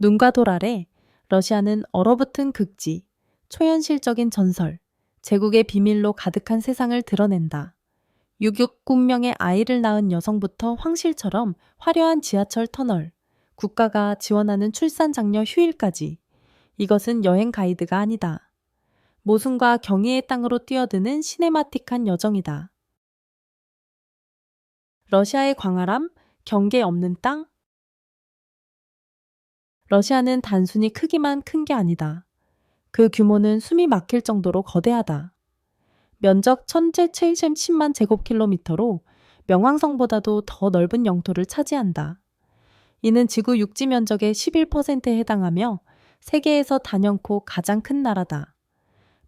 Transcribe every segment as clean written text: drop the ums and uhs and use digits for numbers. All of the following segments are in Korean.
눈과 돌 아래 러시아는 얼어붙은 극지, 초현실적인 전설, 제국의 비밀로 가득한 세상을 드러낸다. 6육군명의 아이를 낳은 여성부터 황실처럼 화려한 지하철 터널, 국가가 지원하는 출산 장려 휴일까지. 이것은 여행 가이드가 아니다. 모순과 경의의 땅으로 뛰어드는 시네마틱한 여정이다. 러시아의 광활함, 경계 없는 땅? 러시아는 단순히 크기만 큰 게 아니다. 그 규모는 숨이 막힐 정도로 거대하다. 면적 1,770만 제곱킬로미터로 명왕성보다도 더 넓은 영토를 차지한다. 이는 지구 육지 면적의 11%에 해당하며 세계에서 단연코 가장 큰 나라다.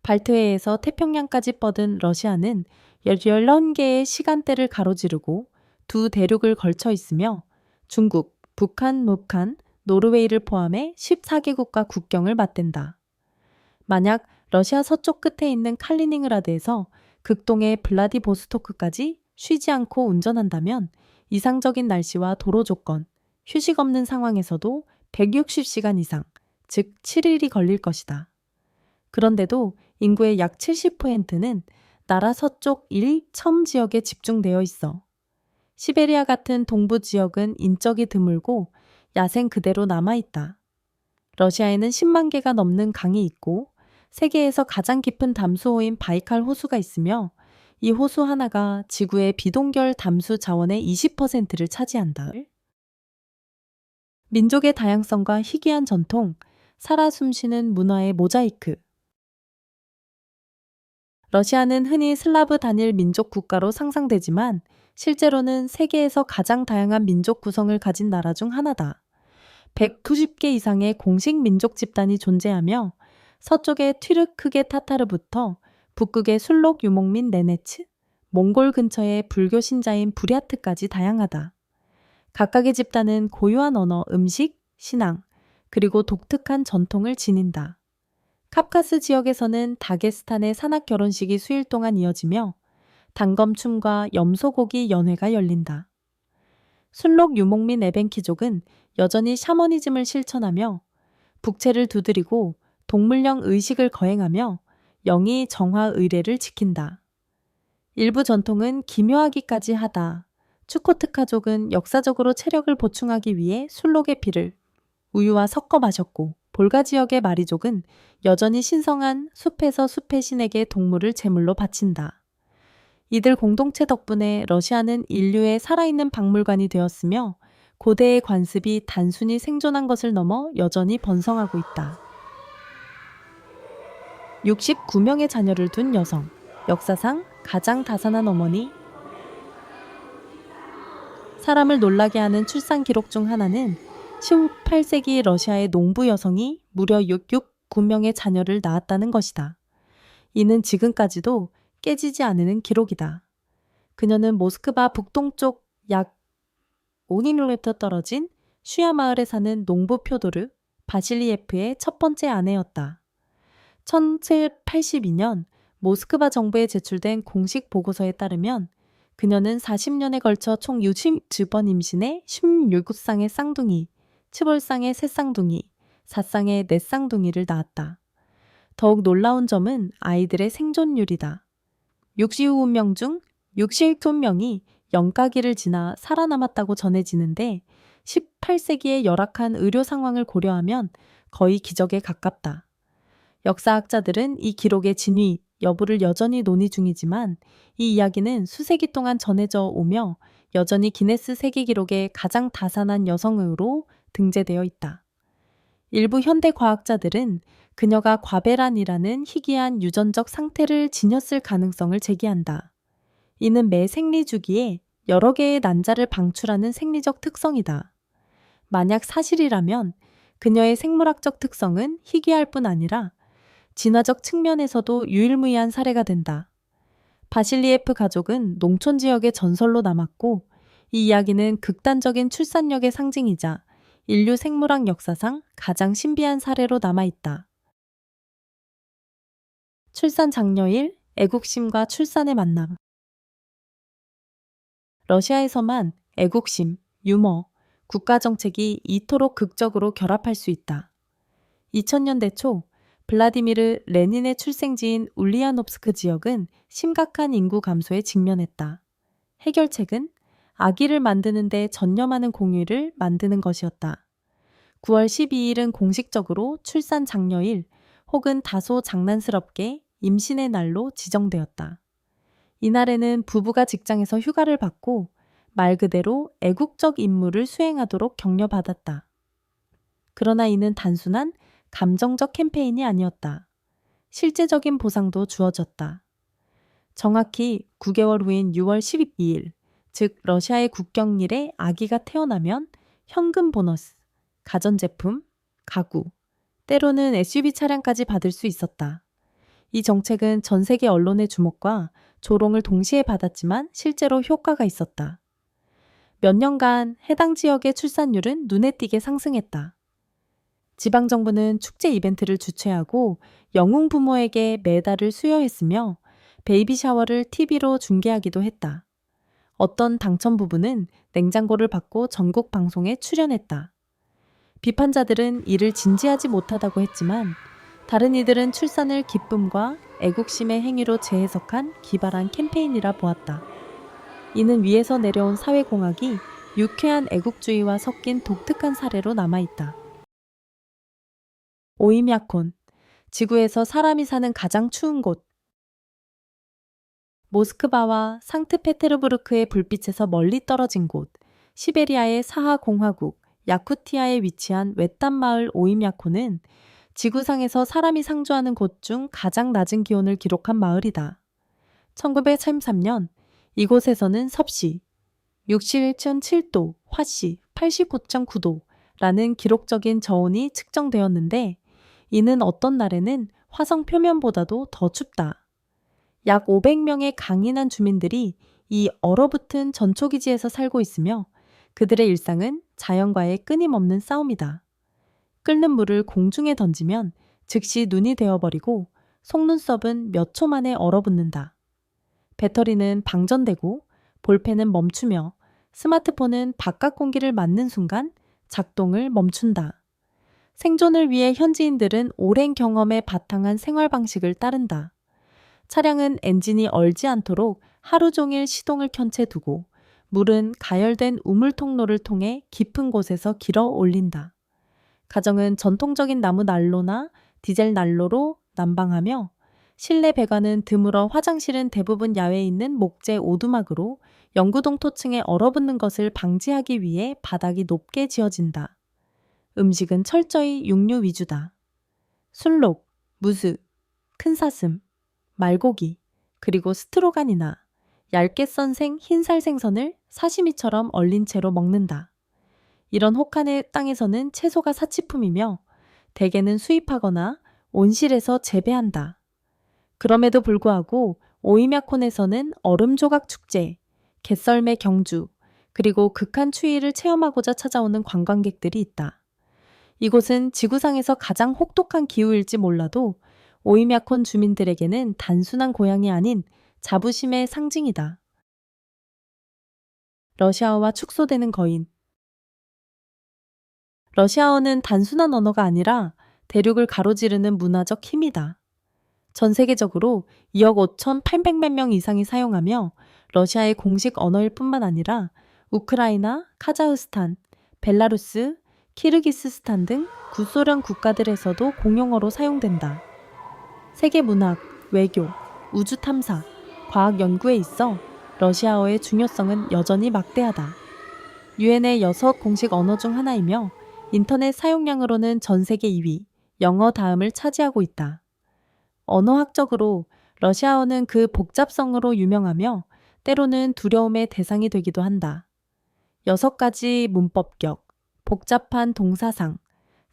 발트해에서 태평양까지 뻗은 러시아는 11개의 시간대를 가로지르고 두 대륙을 걸쳐 있으며 중국, 북한, 북한, 노르웨이를 포함해 14개국과 국경을 맞댄다. 만약 러시아 서쪽 끝에 있는 칼리닝그라드에서 극동의 블라디보스토크까지 쉬지 않고 운전한다면 이상적인 날씨와 도로 조건, 휴식 없는 상황에서도 160시간 이상, 즉 7일이 걸릴 것이다. 그런데도 인구의 약 70%는 나라 서쪽 1첨 지역에 집중되어 있어. 시베리아 같은 동부 지역은 인적이 드물고 야생 그대로 남아있다. 러시아에는 10만 개가 넘는 강이 있고 세계에서 가장 깊은 담수호인 바이칼 호수가 있으며 이 호수 하나가 지구의 비동결 담수 자원의 20%를 차지한다. 민족의 다양성과 희귀한 전통, 살아 숨쉬는 문화의 모자이크. 러시아는 흔히 슬라브 단일 민족 국가로 상상되지만 실제로는 세계에서 가장 다양한 민족 구성을 가진 나라 중 하나다. 190개 이상의 공식 민족 집단이 존재하며 서쪽의 튀르크계 타타르부터 북극의 술록 유목민 네네츠, 몽골 근처의 불교 신자인 부랴트까지 다양하다. 각각의 집단은 고유한 언어, 음식, 신앙, 그리고 독특한 전통을 지닌다. 카프카스 지역에서는 다게스탄의 산악 결혼식이 수일 동안 이어지며 단검춤과 염소고기 연회가 열린다. 순록 유목민 에벤키족은 여전히 샤머니즘을 실천하며 북채를 두드리고 동물령 의식을 거행하며 영이 정화 의례를 지킨다. 일부 전통은 기묘하기까지 하다. 추코트카족은 역사적으로 체력을 보충하기 위해 술록의 피를 우유와 섞어 마셨고 볼가 지역의 마리족은 여전히 신성한 숲에서 숲의 신에게 동물을 제물로 바친다. 이들 공동체 덕분에 러시아는 인류의 살아있는 박물관이 되었으며 고대의 관습이 단순히 생존한 것을 넘어 여전히 번성하고 있다. 69명의 자녀를 둔 여성, 역사상 가장 다산한 어머니. 사람을 놀라게 하는 출산 기록 중 하나는 18세기 러시아의 농부 여성이 무려 69명의 자녀를 낳았다는 것이다. 이는 지금까지도 깨지지 않는 기록이다. 그녀는 모스크바 북동쪽 약 5km 떨어진 슈야 마을에 사는 농부 표도르 바실리예프의 첫 번째 아내였다. 1782년 모스크바 정부에 제출된 공식 보고서에 따르면 그녀는 40년에 걸쳐 총 60번 임신해 17쌍의 쌍둥이, 7쌍의 새쌍둥이, 4쌍의 넷쌍둥이를 낳았다. 더욱 놀라운 점은 아이들의 생존율이다. 69명 중 62명이 영가기를 지나 살아남았다고 전해지는데 18세기의 열악한 의료 상황을 고려하면 거의 기적에 가깝다. 역사학자들은 이 기록의 진위 여부를 여전히 논의 중이지만 이 이야기는 수세기 동안 전해져 오며 여전히 기네스 세계 기록의 가장 다산한 여성으로 등재되어 있다. 일부 현대 과학자들은 그녀가 과배란이라는 희귀한 유전적 상태를 지녔을 가능성을 제기한다. 이는 매 생리 주기에 여러 개의 난자를 방출하는 생리적 특성이다. 만약 사실이라면 그녀의 생물학적 특성은 희귀할 뿐 아니라 진화적 측면에서도 유일무이한 사례가 된다. 바실리예프 가족은 농촌 지역의 전설로 남았고 이 이야기는 극단적인 출산력의 상징이자 인류 생물학 역사상 가장 신비한 사례로 남아있다. 출산 장려일, 애국심과 출산의 만남. 러시아에서만 애국심, 유머, 국가 정책이 이토록 극적으로 결합할 수 있다. 2000년대 초 블라디미르 레닌의 출생지인 울리아노프스크 지역은 심각한 인구 감소에 직면했다. 해결책은 아기를 만드는 데 전념하는 공휴일을 만드는 것이었다. 9월 12일은 공식적으로 출산 장려일 혹은 다소 장난스럽게 임신의 날로 지정되었다. 이날에는 부부가 직장에서 휴가를 받고 말 그대로 애국적 임무를 수행하도록 격려받았다. 그러나 이는 단순한 감정적 캠페인이 아니었다. 실제적인 보상도 주어졌다. 정확히 9개월 후인 6월 12일, 즉 러시아의 국경일에 아기가 태어나면 현금 보너스, 가전제품, 가구, 때로는 SUV 차량까지 받을 수 있었다. 이 정책은 전 세계 언론의 주목과 조롱을 동시에 받았지만 실제로 효과가 있었다. 몇 년간 해당 지역의 출산율은 눈에 띄게 상승했다. 지방정부는 축제 이벤트를 주최하고 영웅 부모에게 메달을 수여했으며 베이비 샤워를 TV로 중계하기도 했다. 어떤 당첨 부부는 냉장고를 받고 전국 방송에 출연했다. 비판자들은 이를 진지하지 못하다고 했지만 다른 이들은 출산을 기쁨과 애국심의 행위로 재해석한 기발한 캠페인이라 보았다. 이는 위에서 내려온 사회공학이 유쾌한 애국주의와 섞인 독특한 사례로 남아있다. 오임야콘, 지구에서 사람이 사는 가장 추운 곳. 모스크바와 상트페테르부르크의 불빛에서 멀리 떨어진 곳, 시베리아의 사하 공화국, 야쿠티아에 위치한 외딴 마을 오임야콘은 지구상에서 사람이 상주하는 곳 중 가장 낮은 기온을 기록한 마을이다. 1933년 이곳에서는 섭씨 61.7도, 화씨 89.9도라는 기록적인 저온이 측정되었는데 이는 어떤 날에는 화성 표면보다도 더 춥다. 약 500명의 강인한 주민들이 이 얼어붙은 전초기지에서 살고 있으며 그들의 일상은 자연과의 끊임없는 싸움이다. 끓는 물을 공중에 던지면 즉시 눈이 되어버리고 속눈썹은 몇 초 만에 얼어붙는다. 배터리는 방전되고 볼펜은 멈추며 스마트폰은 바깥 공기를 맞는 순간 작동을 멈춘다. 생존을 위해 현지인들은 오랜 경험에 바탕한 생활 방식을 따른다. 차량은 엔진이 얼지 않도록 하루 종일 시동을 켠 채 두고 물은 가열된 우물 통로를 통해 깊은 곳에서 길어 올린다. 가정은 전통적인 나무 난로나 디젤 난로로 난방하며 실내 배관은 드물어 화장실은 대부분 야외에 있는 목재 오두막으로 영구동 토층에 얼어붙는 것을 방지하기 위해 바닥이 높게 지어진다. 음식은 철저히 육류 위주다. 순록, 무스, 큰 사슴, 말고기, 그리고 스트로간이나 얇게 썬 흰살 생선을 사시미처럼 얼린 채로 먹는다. 이런 혹한의 땅에서는 채소가 사치품이며 대개는 수입하거나 온실에서 재배한다. 그럼에도 불구하고 오이мя콘에서는 얼음 조각 축제, 갯썰매 경주, 그리고 극한 추위를 체험하고자 찾아오는 관광객들이 있다. 이곳은 지구상에서 가장 혹독한 기후일지 몰라도 오이мя콘 주민들에게는 단순한 고향이 아닌 자부심의 상징이다. 러시아어와 축소되는 거인. 러시아어는 단순한 언어가 아니라 대륙을 가로지르는 문화적 힘이다. 전 세계적으로 2억 5,800만 명 이상이 사용하며 러시아의 공식 언어일 뿐만 아니라 우크라이나, 카자흐스탄, 벨라루스, 키르기스스탄 등 구소련 국가들에서도 공용어로 사용된다. 세계 문학, 외교, 우주 탐사, 과학 연구에 있어 러시아어의 중요성은 여전히 막대하다. 유엔의 6 공식 언어 중 하나이며 인터넷 사용량으로는 전 세계 2위, 영어 다음을 차지하고 있다. 언어학적으로 러시아어는 그 복잡성으로 유명하며 때로는 두려움의 대상이 되기도 한다. 6가지 문법격, 복잡한 동사상,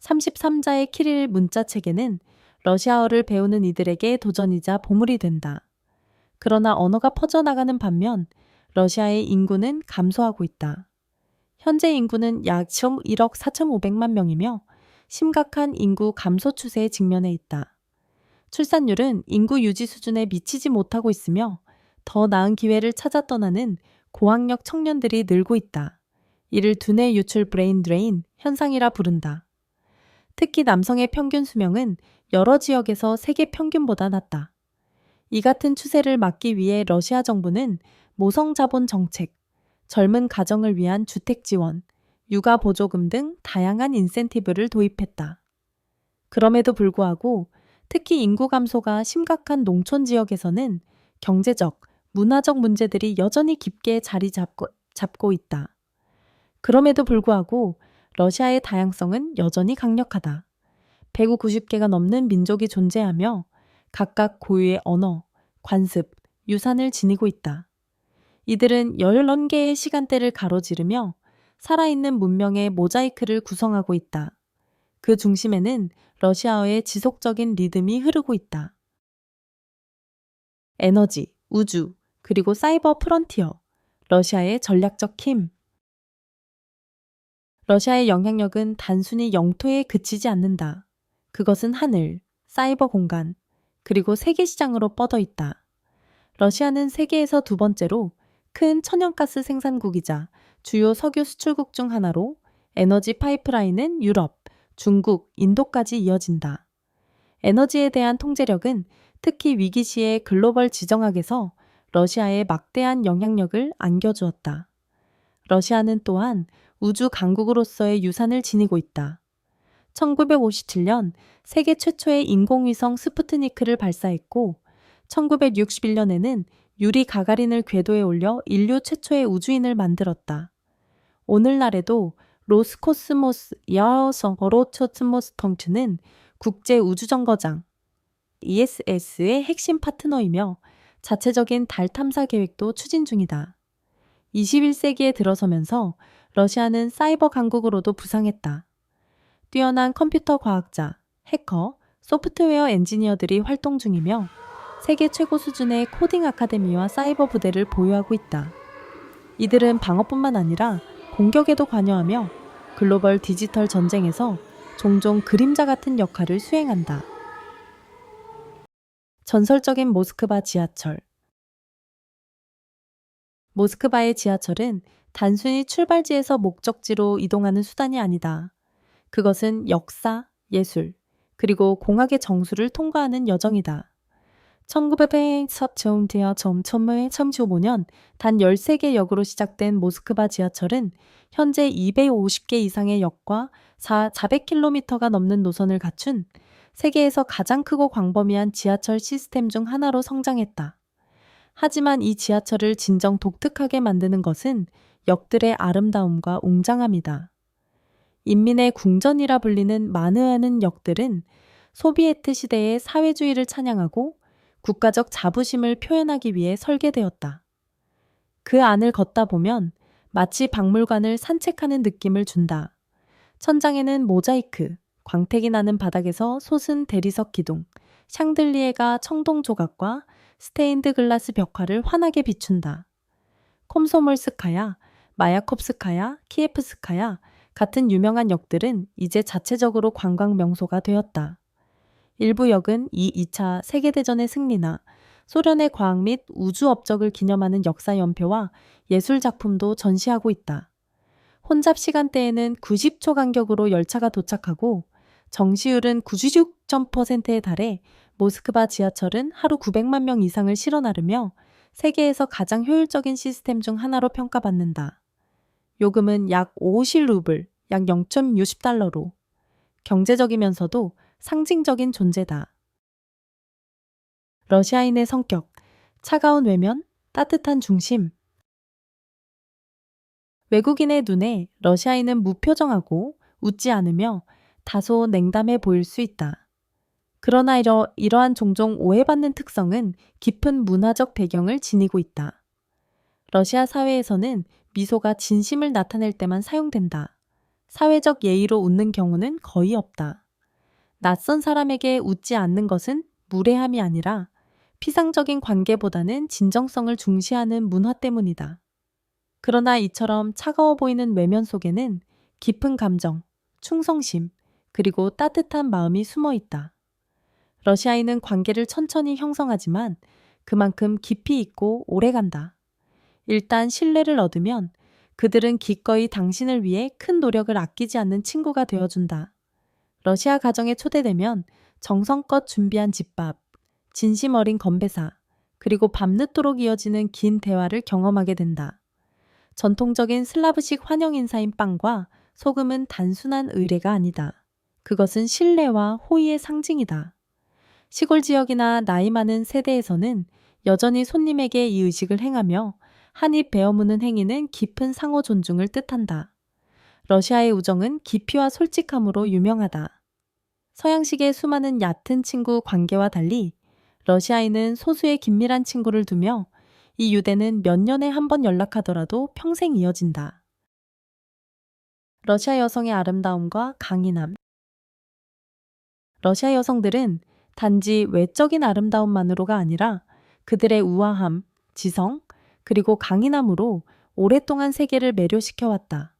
33자의 키릴 문자 체계는 러시아어를 배우는 이들에게 도전이자 보물이 된다. 그러나 언어가 퍼져나가는 반면 러시아의 인구는 감소하고 있다. 현재 인구는 약 1억 4,500만 명이며 심각한 인구 감소 추세에 직면해 있다. 출산율은 인구 유지 수준에 미치지 못하고 있으며 더 나은 기회를 찾아 떠나는 고학력 청년들이 늘고 있다. 이를 두뇌 유출 브레인 드레인 현상이라 부른다. 특히 남성의 평균 수명은 여러 지역에서 세계 평균보다 낮다. 이 같은 추세를 막기 위해 러시아 정부는 모성 자본 정책, 젊은 가정을 위한 주택 지원, 육아 보조금 등 다양한 인센티브를 도입했다. 그럼에도 불구하고 특히 인구 감소가 심각한 농촌 지역에서는 경제적, 문화적 문제들이 여전히 깊게 자리 잡고 있다. 그럼에도 불구하고 러시아의 다양성은 여전히 강력하다. 190개가 넘는 민족이 존재하며 각각 고유의 언어, 관습, 유산을 지니고 있다. 이들은 11개의 시간대를 가로지르며 살아있는 문명의 모자이크를 구성하고 있다. 그 중심에는 러시아어의 지속적인 리듬이 흐르고 있다. 에너지, 우주, 그리고 사이버 프론티어, 러시아의 전략적 힘. 러시아의 영향력은 단순히 영토에 그치지 않는다. 그것은 하늘, 사이버 공간, 그리고 세계 시장으로 뻗어 있다. 러시아는 세계에서 두 번째로 큰 천연가스 생산국이자 주요 석유 수출국 중 하나로 에너지 파이프라인은 유럽, 중국, 인도까지 이어진다. 에너지에 대한 통제력은 특히 위기 시의 글로벌 지정학에서 러시아의 막대한 영향력을 안겨주었다. 러시아는 또한 우주 강국으로서의 유산을 지니고 있다. 1957년 세계 최초의 인공위성 스푸트니크를 발사했고 1961년에는 유리 가가린을 궤도에 올려 인류 최초의 우주인을 만들었다. 오늘날에도 로스코스모스 야어성어로초츠모스텅츠는 국제우주정거장 ESS의 핵심 파트너이며 자체적인 달 탐사 계획도 추진 중이다. 21세기에 들어서면서 러시아는 사이버 강국으로도 부상했다. 뛰어난 컴퓨터 과학자, 해커, 소프트웨어 엔지니어들이 활동 중이며 세계 최고 수준의 코딩 아카데미와 사이버 부대를 보유하고 있다. 이들은 방어뿐만 아니라 공격에도 관여하며 글로벌 디지털 전쟁에서 종종 그림자 같은 역할을 수행한다. 전설적인 모스크바 지하철. 모스크바의 지하철은 단순히 출발지에서 목적지로 이동하는 수단이 아니다. 그것은 역사, 예술, 그리고 공학의 정수를 통과하는 여정이다. 1935년 단 13개 역으로 시작된 모스크바 지하철은 현재 250개 이상의 역과 400km가 넘는 노선을 갖춘 세계에서 가장 크고 광범위한 지하철 시스템 중 하나로 성장했다. 하지만 이 지하철을 진정 독특하게 만드는 것은 역들의 아름다움과 웅장함이다. 인민의 궁전이라 불리는 마느하는 역들은 소비에트 시대의 사회주의를 찬양하고 국가적 자부심을 표현하기 위해 설계되었다. 그 안을 걷다 보면 마치 박물관을 산책하는 느낌을 준다. 천장에는 모자이크, 광택이 나는 바닥에서 솟은 대리석 기둥, 샹들리에가 청동 조각과 스테인드 글라스 벽화를 환하게 비춘다. 콤소몰스카야, 마야콥스카야, 키예프스카야 같은 유명한 역들은 이제 자체적으로 관광 명소가 되었다. 일부 역은 2차 세계대전의 승리나 소련의 과학 및 우주 업적을 기념하는 역사 연표와 예술 작품도 전시하고 있다. 혼잡 시간대에는 90초 간격으로 열차가 도착하고 정시율은 96.%에 달해 모스크바 지하철은 하루 900만 명 이상을 실어 나르며 세계에서 가장 효율적인 시스템 중 하나로 평가받는다. 요금은 약 50루블, 약 0.60달러로 경제적이면서도 상징적인 존재다. 러시아인의 성격, 차가운 외면, 따뜻한 중심. 외국인의 눈에 러시아인은 무표정하고 웃지 않으며 다소 냉담해 보일 수 있다. 그러나 이러한 종종 오해받는 특성은 깊은 문화적 배경을 지니고 있다. 러시아 사회에서는 미소가 진심을 나타낼 때만 사용된다. 사회적 예의로 웃는 경우는 거의 없다. 낯선 사람에게 웃지 않는 것은 무례함이 아니라 피상적인 관계보다는 진정성을 중시하는 문화 때문이다. 그러나 이처럼 차가워 보이는 외면 속에는 깊은 감정, 충성심, 그리고 따뜻한 마음이 숨어 있다. 러시아인은 관계를 천천히 형성하지만 그만큼 깊이 있고 오래 간다. 일단 신뢰를 얻으면 그들은 기꺼이 당신을 위해 큰 노력을 아끼지 않는 친구가 되어준다. 러시아 가정에 초대되면 정성껏 준비한 집밥, 진심 어린 건배사, 그리고 밤늦도록 이어지는 긴 대화를 경험하게 된다. 전통적인 슬라브식 환영 인사인 빵과 소금은 단순한 의례가 아니다. 그것은 신뢰와 호의의 상징이다. 시골 지역이나 나이 많은 세대에서는 여전히 손님에게 이 의식을 행하며 한 입 베어무는 행위는 깊은 상호 존중을 뜻한다. 러시아의 우정은 깊이와 솔직함으로 유명하다. 서양식의 수많은 얕은 친구 관계와 달리 러시아인은 소수의 긴밀한 친구를 두며 이 유대는 몇 년에 한 번 연락하더라도 평생 이어진다. 러시아 여성의 아름다움과 강인함. 러시아 여성들은 단지 외적인 아름다움만으로가 아니라 그들의 우아함, 지성, 그리고 강인함으로 오랫동안 세계를 매료시켜왔다.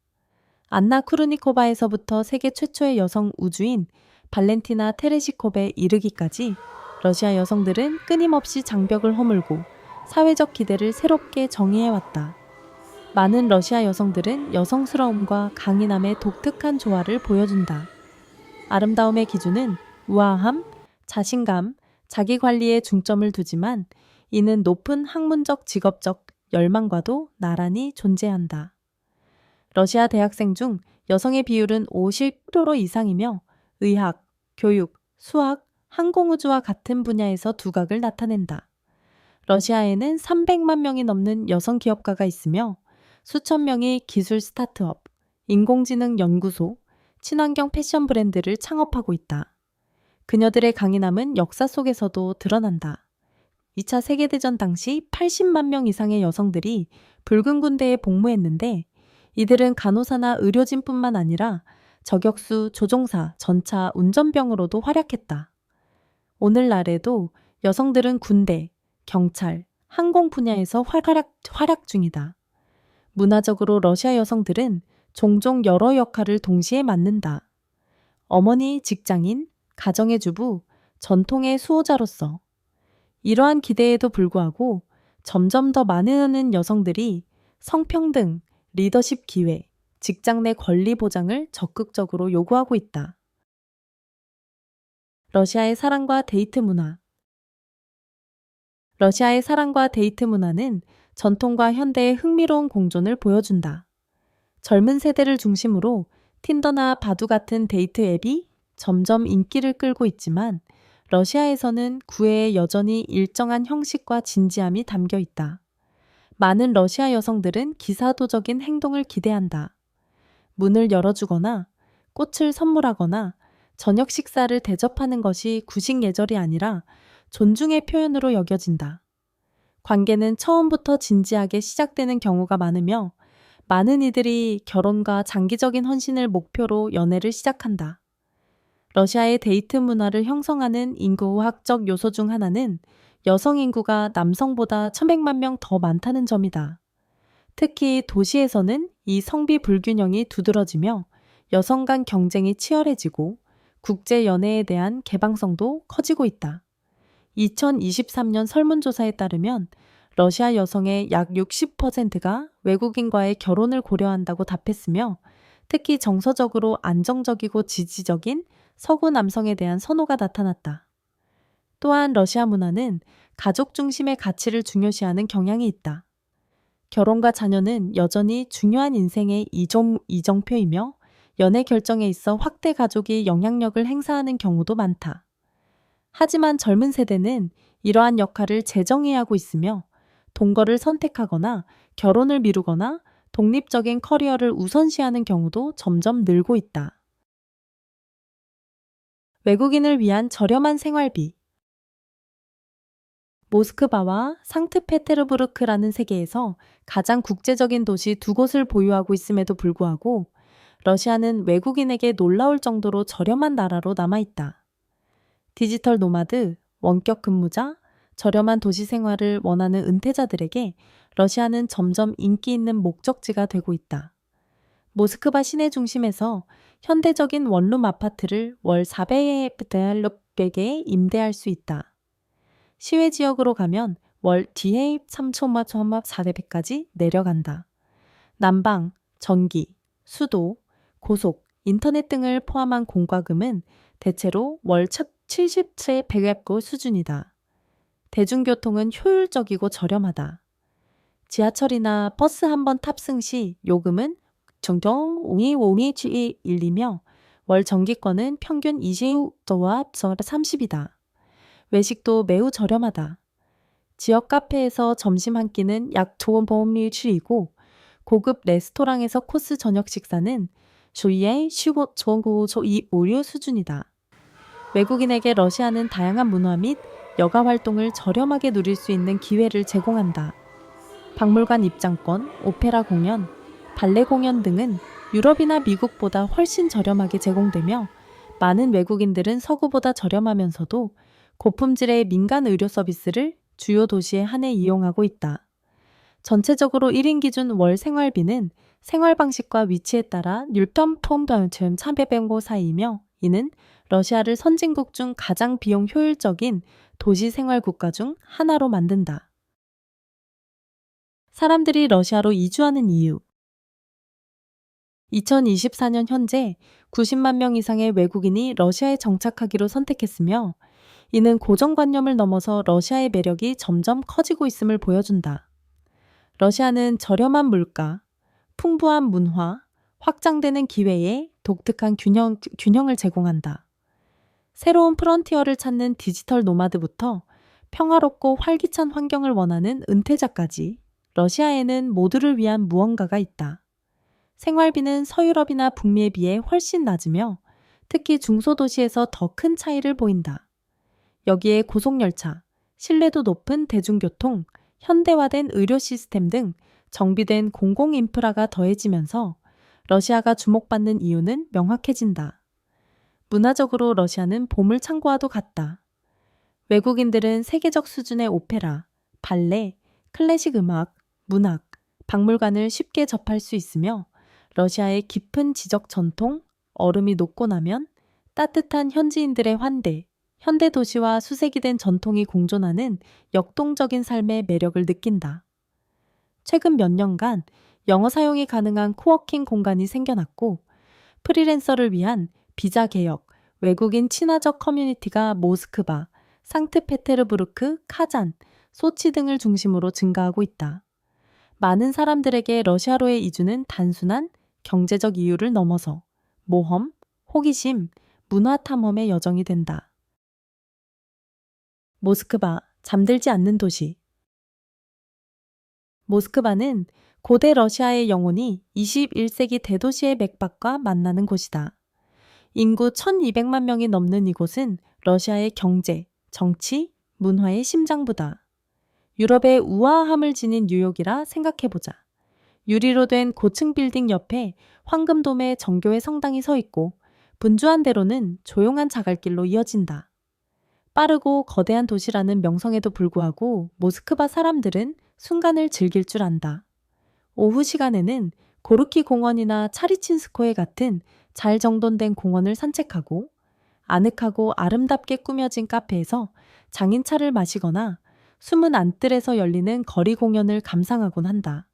안나 쿠르니코바에서부터 세계 최초의 여성 우주인 발렌티나 테레시콥에 이르기까지 러시아 여성들은 끊임없이 장벽을 허물고 사회적 기대를 새롭게 정의해왔다. 많은 러시아 여성들은 여성스러움과 강인함의 독특한 조화를 보여준다. 아름다움의 기준은 우아함, 자신감, 자기관리에 중점을 두지만 이는 높은 학문적 직업적 열망과도 나란히 존재한다. 러시아 대학생 중 여성의 비율은 50% 이상이며 의학, 교육, 수학, 항공우주와 같은 분야에서 두각을 나타낸다. 러시아에는 300만 명이 넘는 여성 기업가가 있으며 수천 명이 기술 스타트업, 인공지능 연구소, 친환경 패션 브랜드를 창업하고 있다. 그녀들의 강인함은 역사 속에서도 드러난다. 2차 세계대전 당시 80만 명 이상의 여성들이 붉은 군대에 복무했는데 이들은 간호사나 의료진뿐만 아니라 저격수, 조종사, 전차, 운전병으로도 활약했다. 오늘날에도 여성들은 군대, 경찰, 항공 분야에서 활약 중이다. 문화적으로 러시아 여성들은 종종 여러 역할을 동시에 맡는다. 어머니, 직장인, 가정의 주부, 전통의 수호자로서. 이러한 기대에도 불구하고 점점 더 많은 여성들이 성평등, 리더십 기회, 직장 내 권리 보장을 적극적으로 요구하고 있다. 러시아의 사랑과 데이트 문화. 러시아의 사랑과 데이트 문화는 전통과 현대의 흥미로운 공존을 보여준다. 젊은 세대를 중심으로 틴더나 바두 같은 데이트 앱이 점점 인기를 끌고 있지만 러시아에서는 구애에 여전히 일정한 형식과 진지함이 담겨 있다. 많은 러시아 여성들은 기사도적인 행동을 기대한다. 문을 열어주거나 꽃을 선물하거나 저녁 식사를 대접하는 것이 구식 예절이 아니라 존중의 표현으로 여겨진다. 관계는 처음부터 진지하게 시작되는 경우가 많으며 많은 이들이 결혼과 장기적인 헌신을 목표로 연애를 시작한다. 러시아의 데이트 문화를 형성하는 인구학적 요소 중 하나는 여성 인구가 남성보다 1100만 명 더 많다는 점이다. 특히 도시에서는 이 성비 불균형이 두드러지며 여성 간 경쟁이 치열해지고 국제 연애에 대한 개방성도 커지고 있다. 2023년 설문조사에 따르면 러시아 여성의 약 60%가 외국인과의 결혼을 고려한다고 답했으며 특히 정서적으로 안정적이고 지지적인 서구 남성에 대한 선호가 나타났다. 또한 러시아 문화는 가족 중심의 가치를 중요시하는 경향이 있다. 결혼과 자녀는 여전히 중요한 인생의 이정표이며 연애 결정에 있어 확대 가족이 영향력을 행사하는 경우도 많다. 하지만 젊은 세대는 이러한 역할을 재정의하고 있으며 동거를 선택하거나 결혼을 미루거나 독립적인 커리어를 우선시하는 경우도 점점 늘고 있다. 외국인을 위한 저렴한 생활비. 모스크바와 상트페테르부르크라는 세계에서 가장 국제적인 도시 두 곳을 보유하고 있음에도 불구하고 러시아는 외국인에게 놀라울 정도로 저렴한 나라로 남아있다. 디지털 노마드, 원격 근무자, 저렴한 도시 생활을 원하는 은퇴자들에게 러시아는 점점 인기 있는 목적지가 되고 있다. 모스크바 시내 중심에서 현대적인 원룸 아파트를 월 400에 임대할 수 있다. 시외 지역으로 가면 월 DA 3,400까지 내려간다. 난방, 전기, 수도, 고속, 인터넷 등을 포함한 공과금은 대체로 월 70채 100앱고 수준이다. 대중교통은 효율적이고 저렴하다. 지하철이나 버스 한 번 탑승 시 요금은 정정 5,5,1이며 월 정기권은 평균 20도와 30이다. 외식도 매우 저렴하다. 지역 카페에서 점심 한 끼는 약 좋은 보험료이고 고급 레스토랑에서 코스 저녁 식사는 주위의 15.5류 수준이다. 외국인에게 러시아는 다양한 문화 및 여가 활동을 저렴하게 누릴 수 있는 기회를 제공한다. 박물관 입장권, 오페라 공연, 발레 공연 등은 유럽이나 미국보다 훨씬 저렴하게 제공되며 많은 외국인들은 서구보다 저렴하면서도 고품질의 민간 의료 서비스를 주요 도시에 한해 이용하고 있다. 전체적으로 1인 기준 월 생활비는 생활 방식과 위치에 따라 6,300원 사이이며 이는 러시아를 선진국 중 가장 비용 효율적인 도시 생활 국가 중 하나로 만든다. 사람들이 러시아로 이주하는 이유 2024년 현재 90만 명 이상의 외국인이 러시아에 정착하기로 선택했으며 이는 고정관념을 넘어서 러시아의 매력이 점점 커지고 있음을 보여준다. 러시아는 저렴한 물가, 풍부한 문화, 확장되는 기회에 독특한 균형을 제공한다. 새로운 프런티어를 찾는 디지털 노마드부터 평화롭고 활기찬 환경을 원하는 은퇴자까지 러시아에는 모두를 위한 무언가가 있다. 생활비는 서유럽이나 북미에 비해 훨씬 낮으며 특히 중소도시에서 더 큰 차이를 보인다. 여기에 고속열차, 신뢰도 높은 대중교통, 현대화된 의료 시스템 등 정비된 공공 인프라가 더해지면서 러시아가 주목받는 이유는 명확해진다. 문화적으로 러시아는 보물창고와도 같다. 외국인들은 세계적 수준의 오페라, 발레, 클래식 음악, 문학, 박물관을 쉽게 접할 수 있으며 러시아의 깊은 지적 전통, 얼음이 녹고 나면 따뜻한 현지인들의 환대, 현대 도시와 수색이 된 전통이 공존하는 역동적인 삶의 매력을 느낀다. 최근 몇 년간 영어 사용이 가능한 코워킹 공간이 생겨났고 프리랜서를 위한 비자 개혁, 외국인 친화적 커뮤니티가 모스크바, 상트페테르부르크, 카잔, 소치 등을 중심으로 증가하고 있다. 많은 사람들에게 러시아로의 이주는 단순한 경제적 이유를 넘어서 모험, 호기심, 문화 탐험의 여정이 된다. 모스크바, 잠들지 않는 도시. 모스크바는 고대 러시아의 영혼이 21세기 대도시의 맥박과 만나는 곳이다. 인구 1200만 명이 넘는 이곳은 러시아의 경제, 정치, 문화의 심장부다. 유럽의 우아함을 지닌 뉴욕이라 생각해보자. 유리로 된 고층 빌딩 옆에 황금돔의 정교의 성당이 서 있고 분주한 대로는 조용한 자갈길로 이어진다. 빠르고 거대한 도시라는 명성에도 불구하고 모스크바 사람들은 순간을 즐길 줄 안다. 오후 시간에는 고르키 공원이나 차리친스코에 같은 잘 정돈된 공원을 산책하고 아늑하고 아름답게 꾸며진 카페에서 장인차를 마시거나 숨은 안뜰에서 열리는 거리 공연을 감상하곤 한다.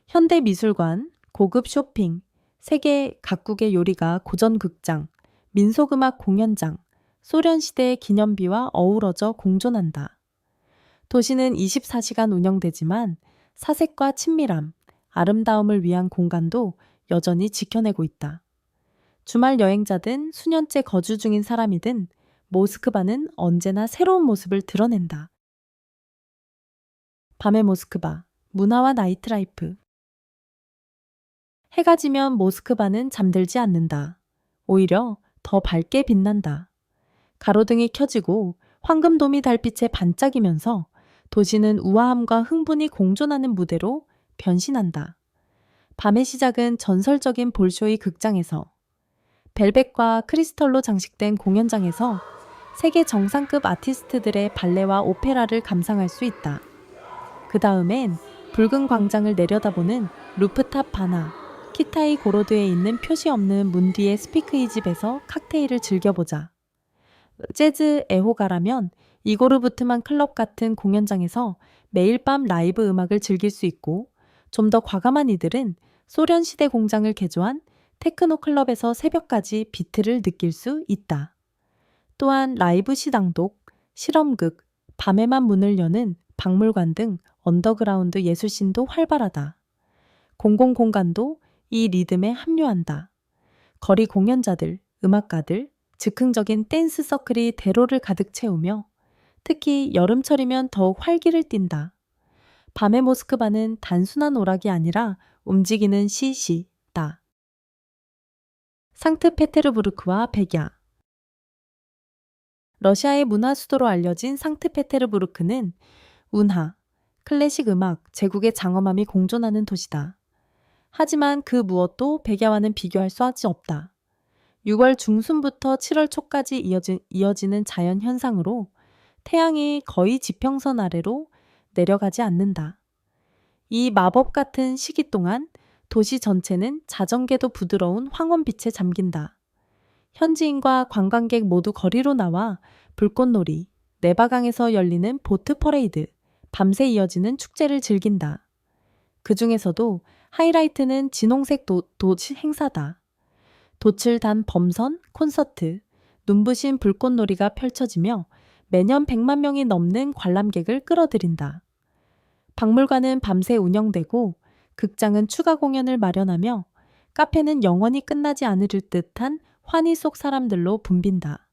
현대 미술관, 고급 쇼핑, 세계 각국의 요리가 고전 극장, 민속음악 공연장, 소련시대의 기념비와 어우러져 공존한다. 도시는 24시간 운영되지만 사색과 친밀함, 아름다움을 위한 공간도 여전히 지켜내고 있다. 주말 여행자든 수년째 거주 중인 사람이든 모스크바는 언제나 새로운 모습을 드러낸다. 밤의 모스크바, 문화와 나이트라이프. 해가 지면 모스크바는 잠들지 않는다. 오히려 더 밝게 빛난다. 가로등이 켜지고 황금도미 달빛에 반짝이면서 도시는 우아함과 흥분이 공존하는 무대로 변신한다. 밤의 시작은 전설적인 볼쇼이 극장에서, 벨벳과 크리스털로 장식된 공연장에서 세계 정상급 아티스트들의 발레와 오페라를 감상할 수 있다. 그 다음엔 붉은 광장을 내려다보는 루프탑 바나, 키타이 고로드에 있는 표시 없는 문 뒤의 스피크이 집에서 칵테일을 즐겨보자. 재즈 애호가라면 이고르 부트만 클럽 같은 공연장에서 매일 밤 라이브 음악을 즐길 수 있고 좀 더 과감한 이들은 소련 시대 공장을 개조한 테크노 클럽에서 새벽까지 비트를 느낄 수 있다. 또한 라이브 시당독, 실험극, 밤에만 문을 여는 박물관 등 언더그라운드 예술씬도 활발하다. 공공공간도 이 리듬에 합류한다. 거리 공연자들, 음악가들, 즉흥적인 댄스 서클이 대로를 가득 채우며 특히 여름철이면 더욱 활기를 띈다. 밤의 모스크바는 단순한 오락이 아니라 움직이는 시시다. 상트페테르부르크와 백야. 러시아의 문화 수도로 알려진 상트페테르부르크는 운하, 클래식 음악, 제국의 장엄함이 공존하는 도시다. 하지만 그 무엇도 백야와는 비교할 수 없다. 6월 중순부터 7월 초까지 이어지는 자연 현상으로 태양이 거의 지평선 아래로 내려가지 않는다. 이 마법 같은 시기 동안 도시 전체는 자정계도 부드러운 황혼빛에 잠긴다. 현지인과 관광객 모두 거리로 나와 불꽃놀이, 네바강에서 열리는 보트 퍼레이드, 밤새 이어지는 축제를 즐긴다. 그 중에서도 하이라이트는 진홍색 도시 행사다. 돛을 단 범선, 콘서트, 눈부신 불꽃놀이가 펼쳐지며 매년 100만 명이 넘는 관람객을 끌어들인다. 박물관은 밤새 운영되고 극장은 추가 공연을 마련하며 카페는 영원히 끝나지 않을 듯한 환희 속 사람들로 붐빈다.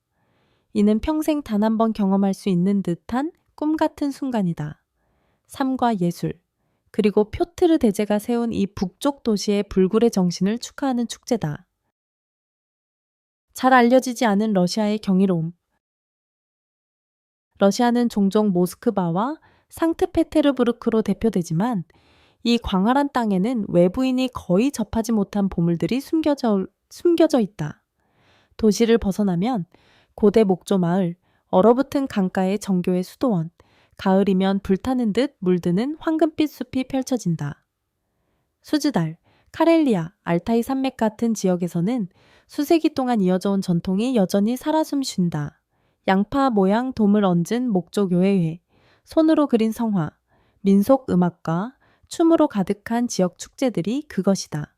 이는 평생 단 한 번 경험할 수 있는 듯한 꿈 같은 순간이다. 삶과 예술, 그리고 표트르 대제가 세운 이 북쪽 도시의 불굴의 정신을 축하하는 축제다. 잘 알려지지 않은 러시아의 경이로움. 러시아는 종종 모스크바와 상트페테르부르크로 대표되지만 이 광활한 땅에는 외부인이 거의 접하지 못한 보물들이 숨겨져 있다. 도시를 벗어나면 고대 목조 마을, 얼어붙은 강가의 정교의 수도원, 가을이면 불타는 듯 물드는 황금빛 숲이 펼쳐진다. 수즈달, 카렐리아, 알타이 산맥 같은 지역에서는 수세기 동안 이어져 온 전통이 여전히 살아 숨쉰다. 양파 모양 돔을 얹은 목조 교회회, 손으로 그린 성화, 민속 음악과 춤으로 가득한 지역 축제들이 그것이다.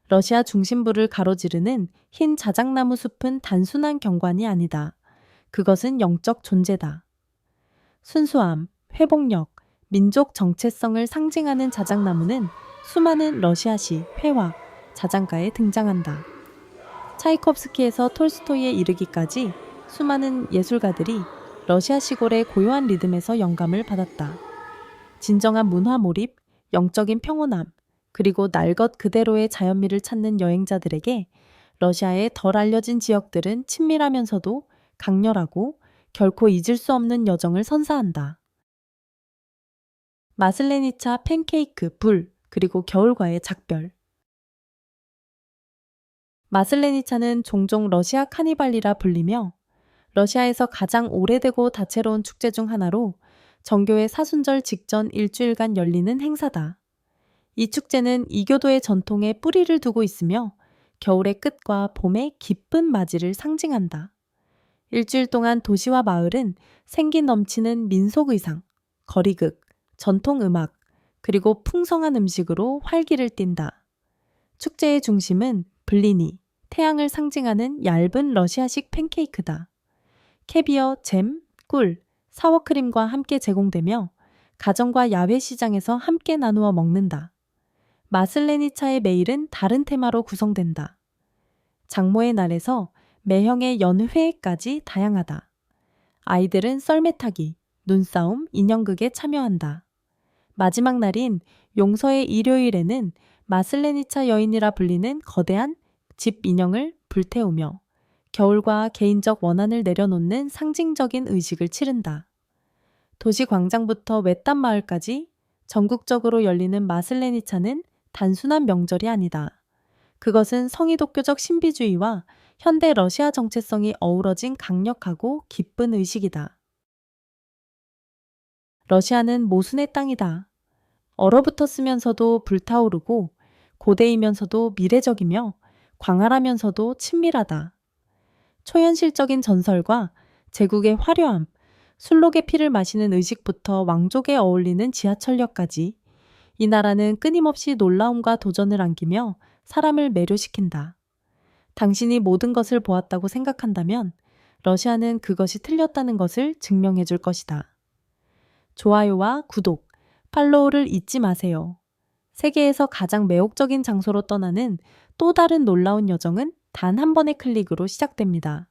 러시아 중심부를 가로지르는 흰 자작나무 숲은 단순한 경관이 아니다. 그것은 영적 존재다. 순수함, 회복력, 민족 정체성을 상징하는 자작나무는 수많은 러시아시, 회화, 자장가에 등장한다. 차이콥스키에서 톨스토이에 이르기까지 수많은 예술가들이 러시아 시골의 고요한 리듬에서 영감을 받았다. 진정한 문화 몰입, 영적인 평온함, 그리고 날 것 그대로의 자연미를 찾는 여행자들에게 러시아의 덜 알려진 지역들은 친밀하면서도 강렬하고 결코 잊을 수 없는 여정을 선사한다. 마슬레니차 팬케이크, 불, 그리고 겨울과의 작별. 마슬레니차는 종종 러시아 카니발이라 불리며 러시아에서 가장 오래되고 다채로운 축제 중 하나로 정교의 사순절 직전 일주일간 열리는 행사다. 이 축제는 이교도의 전통에 뿌리를 두고 있으며 겨울의 끝과 봄의 깊은 맞이를 상징한다. 일주일 동안 도시와 마을은 생기 넘치는 민속 의상, 거리극, 전통 음악, 그리고 풍성한 음식으로 활기를 띈다. 축제의 중심은 블리니, 태양을 상징하는 얇은 러시아식 팬케이크다. 캐비어, 잼, 꿀, 사워크림과 함께 제공되며 가정과 야외 시장에서 함께 나누어 먹는다. 마슬레니차의 매일은 다른 테마로 구성된다. 장모의 날에서 매형의 연회까지 다양하다. 아이들은 썰매 타기, 눈싸움, 인형극에 참여한다. 마지막 날인 용서의 일요일에는 마슬레니차 여인이라 불리는 거대한 집 인형을 불태우며 겨울과 개인적 원한을 내려놓는 상징적인 의식을 치른다. 도시 광장부터 외딴 마을까지 전국적으로 열리는 마슬레니차는 단순한 명절이 아니다. 그것은 성의독교적 신비주의와 현대 러시아 정체성이 어우러진 강력하고 기쁜 의식이다. 러시아는 모순의 땅이다. 얼어붙었으면서도 불타오르고 고대이면서도 미래적이며 광활하면서도 친밀하다. 초현실적인 전설과 제국의 화려함, 술록의 피를 마시는 의식부터 왕족에 어울리는 지하철역까지 이 나라는 끊임없이 놀라움과 도전을 안기며 사람을 매료시킨다. 당신이 모든 것을 보았다고 생각한다면 러시아는 그것이 틀렸다는 것을 증명해 줄 것이다. 좋아요와 구독, 팔로우를 잊지 마세요. 세계에서 가장 매혹적인 장소로 떠나는 또 다른 놀라운 여정은 단 한 번의 클릭으로 시작됩니다.